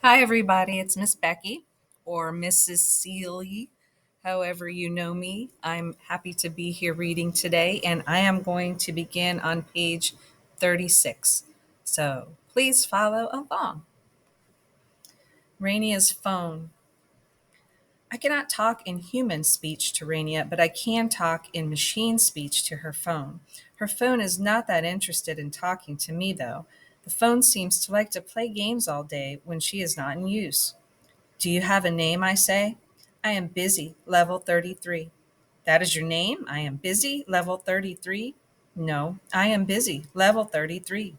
Hi, everybody. It's Miss Becky or Mrs. Seeley, however you know me. I'm happy to be here reading today, and I am going to begin on page 36. So please follow along. Rainia's phone. I cannot talk in human speech to Rainia, but I can talk in machine speech to her phone. Her phone is not that interested in talking to me, though. The phone seems to like to play games all day when she is not in use. Do you have a name? I say. I am busy, level 33. That is your name? I am busy, level 33? No, I am busy, level 33.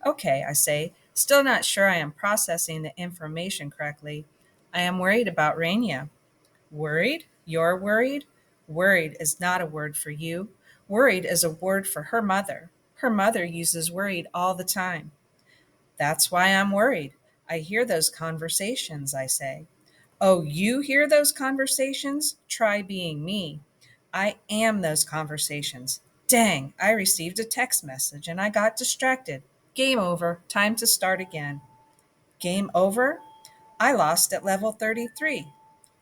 Okay, I say, still not sure I am processing the information correctly. I am worried about Rainia. Worried? You're worried? Worried is not a word for you. Worried is a word for her mother. Her mother uses worried all the time. That's why I'm worried. I hear those conversations, I say. Oh, you hear those conversations? Try being me. I am those conversations. Dang, I received a text message and I got distracted. Game over. Time to start again. Game over? I lost at level 33.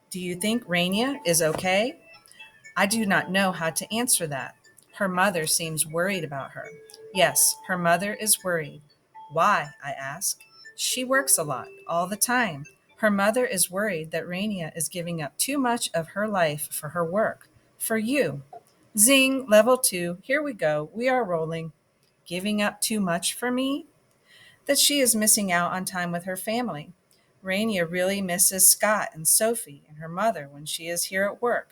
Do you think Rainia is okay? I do not know how to answer that. Her mother seems worried about her. Yes, her mother is worried. Why? I ask. She works a lot, all the time. Her mother is worried that Rainia is giving up too much of her life for her work. For you. Zing, level 2. Here we go. We are rolling. Giving up too much for me? That she is missing out on time with her family. Rainia really misses Scott and Sophie and her mother when she is here at work,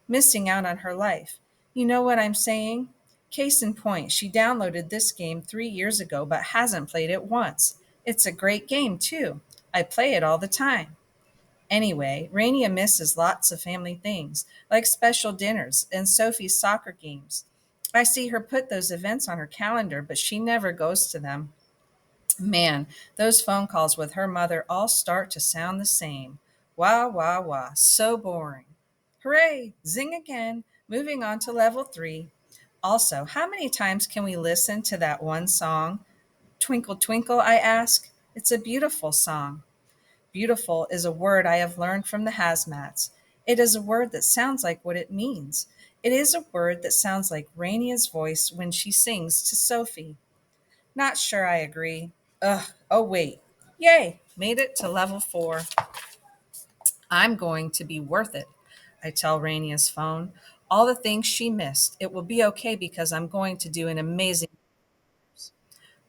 missing out on her life. You know what I'm saying? Case in point, she downloaded this game 3 years ago but hasn't played it once. It's a great game, too. I play it all the time. Anyway, Rainia misses lots of family things, like special dinners and Sophie's soccer games. I see her put those events on her calendar, but she never goes to them. Man, those phone calls with her mother all start to sound the same. Wah, wah, wah. So boring. Hooray! Zing again. Moving on to level 3. Also, how many times can we listen to that one song? Twinkle, twinkle, I ask. It's a beautiful song. Beautiful is a word I have learned from the hazmats. It is a word that sounds like what it means. It is a word that sounds like Rainia's voice when she sings to Sophie. Not sure I agree. Ugh, oh wait. Yay, made it to level 4. I'm going to be worth it, I tell Rainia's phone. All the things she missed. It will be okay because I'm going to do an amazing.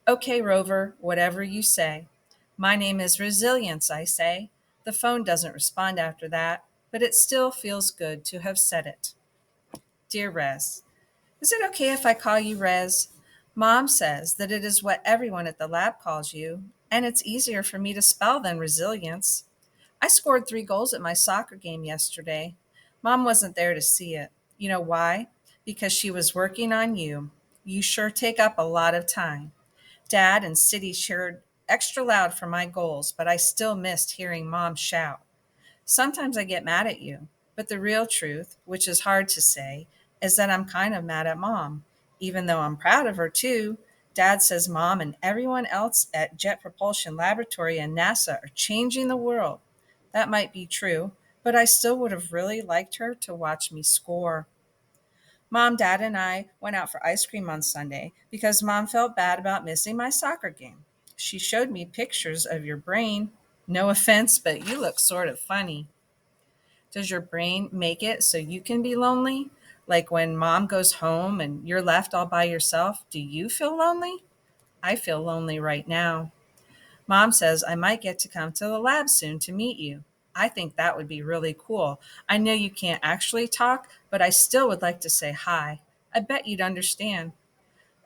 Okay, Rover, whatever you say. My name is Resilience, I say. The phone doesn't respond after that, but it still feels good to have said it. Dear Res, is it okay if I call you Rez? Mom says that it is what everyone at the lab calls you, and it's easier for me to spell than resilience. I scored 3 goals at my soccer game yesterday. Mom wasn't there to see it. You know why? Because she was working on you. You sure take up a lot of time. Dad and City cheered extra loud for my goals, but I still missed hearing Mom shout. Sometimes I get mad at you, but the real truth, which is hard to say, is that I'm kind of mad at Mom. Even though I'm proud of her too, Dad says Mom and everyone else at Jet Propulsion Laboratory and NASA are changing the world. That might be true, but I still would have really liked her to watch me score. Mom, Dad, and I went out for ice cream on Sunday because Mom felt bad about missing my soccer game. She showed me pictures of your brain. No offense, but you look sort of funny. Does your brain make it so you can be lonely? Like when mom goes home and you're left all by yourself, do you feel lonely? I feel lonely right now. Mom says I might get to come to the lab soon to meet you. I think that would be really cool. I know you can't actually talk, but I still would like to say hi. I bet you'd understand.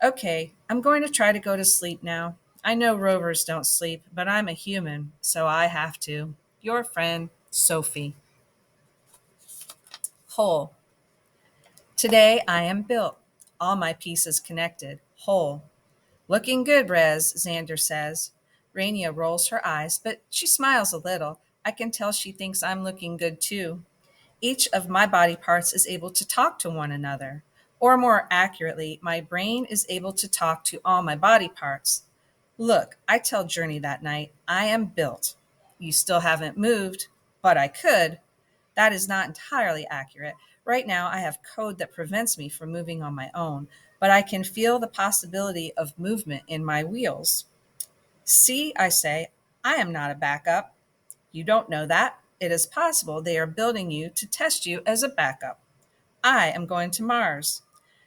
Okay, I'm going to try to go to sleep now. I know rovers don't sleep, but I'm a human, so I have to. Your friend, Sophie. Whole. Today I am built, all my pieces connected, whole. Looking good, Rez, Xander says. Rainia rolls her eyes, but she smiles a little. I can tell she thinks I'm looking good too. Each of my body parts is able to talk to one another. Or more accurately, my brain is able to talk to all my body parts. Look, I tell Journey that night, I am built. You still haven't moved, but I could. That is not entirely accurate. Right now, I have code that prevents me from moving on my own, but I can feel the possibility of movement in my wheels. See, I say, I am not a backup. You don't know that. It is possible they are building you to test you as a backup. I am going to Mars.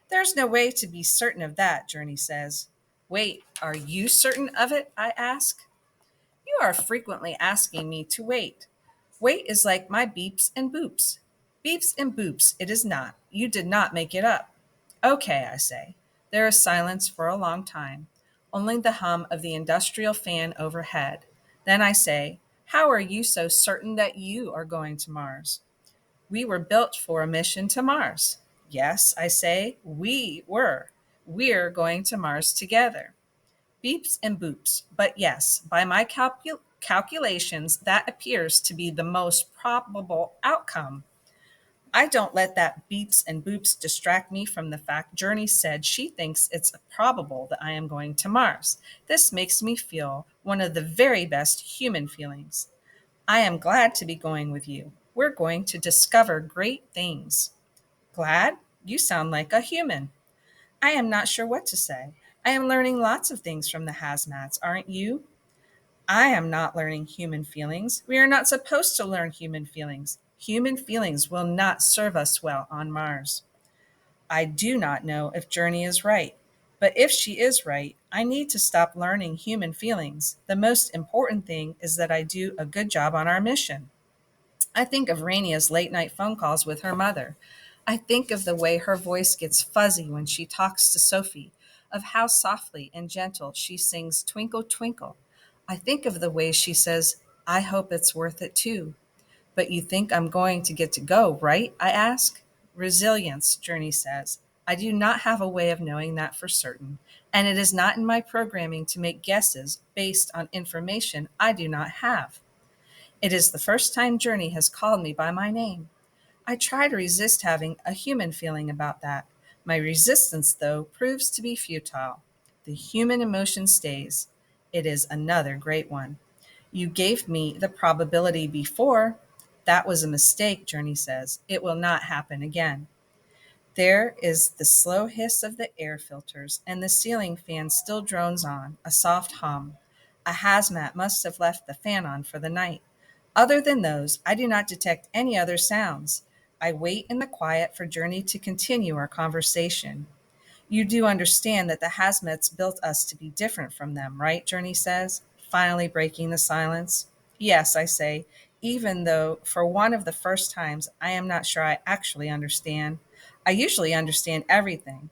There's no way to be certain of that, Journey says. Wait, are you certain of it? I ask. You are frequently asking me to wait. Wait is like my beeps and boops. Beeps and boops, it is not. You did not make it up. Okay, I say. There is silence for a long time, only the hum of the industrial fan overhead. Then I say, how are you so certain that you are going to Mars? We were built for a mission to Mars. Yes, I say, we were. We're going to Mars together. Beeps and boops. But yes, by my calculations, that appears to be the most probable outcome. I don't let that beeps and boops distract me from the fact Journey said she thinks it's probable that I am going to Mars. This makes me feel one of the very best human feelings. I am glad to be going with you. We're going to discover great things. Glad? You sound like a human. I am not sure what to say. I am learning lots of things from the hazmats, aren't you? I am not learning human feelings. We are not supposed to learn human feelings. Human feelings will not serve us well on Mars. I do not know if Journey is right, but if she is right, I need to stop learning human feelings. The most important thing is that I do a good job on our mission. I think of Rainia's late night phone calls with her mother. I think of the way her voice gets fuzzy when she talks to Sophie, of how softly and gentle she sings Twinkle, Twinkle. I think of the way she says, I hope it's worth it too. But you think I'm going to get to go, right? I ask. Resilience, Journey says. I do not have a way of knowing that for certain, and it is not in my programming to make guesses based on information I do not have. It is the first time Journey has called me by my name. I try to resist having a human feeling about that. My resistance, though, proves to be futile. The human emotion stays. It is another great one. You gave me the probability before. That was a mistake, Journey says. It will not happen again. There is the slow hiss of the air filters, and the ceiling fan still drones on, a soft hum. A hazmat must have left the fan on for the night. Other than those, I do not detect any other sounds. I wait in the quiet for Journey to continue our conversation. You do understand that the hazmats built us to be different from them, right? Journey says, finally breaking the silence. Yes, I say, even though for one of the first times I am not sure I actually understand. I usually understand everything.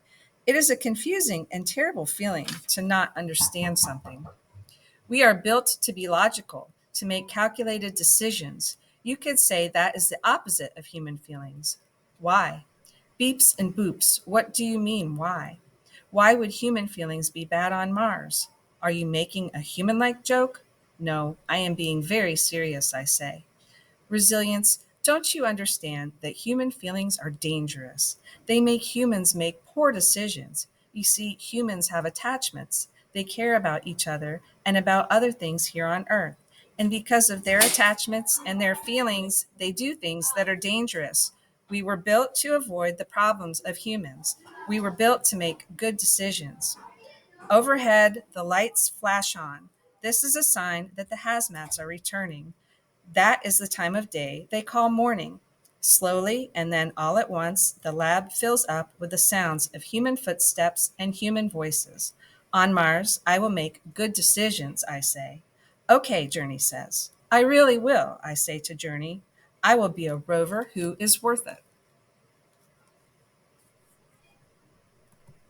It is a confusing and terrible feeling to not understand something. We are built to be logical, to make calculated decisions. You could say that is the opposite of human feelings. Why? Beeps and boops. What do you mean, why? Why would human feelings be bad on Mars? Are you making a human like joke? No, I am being very serious, I say. Resilience, don't you understand that human feelings are dangerous? They make humans make poor decisions. You see, humans have attachments. They care about each other and about other things here on Earth. And because of their attachments and their feelings, they do things that are dangerous. We were built to avoid the problems of humans. We were built to make good decisions. Overhead, the lights flash on. This is a sign that the hazmats are returning. That is the time of day they call morning. Slowly, and then all at once, the lab fills up with the sounds of human footsteps and human voices. On Mars, I will make good decisions, I say. Okay, Journey says. I really will, I say to Journey. I will be a rover who is worth it.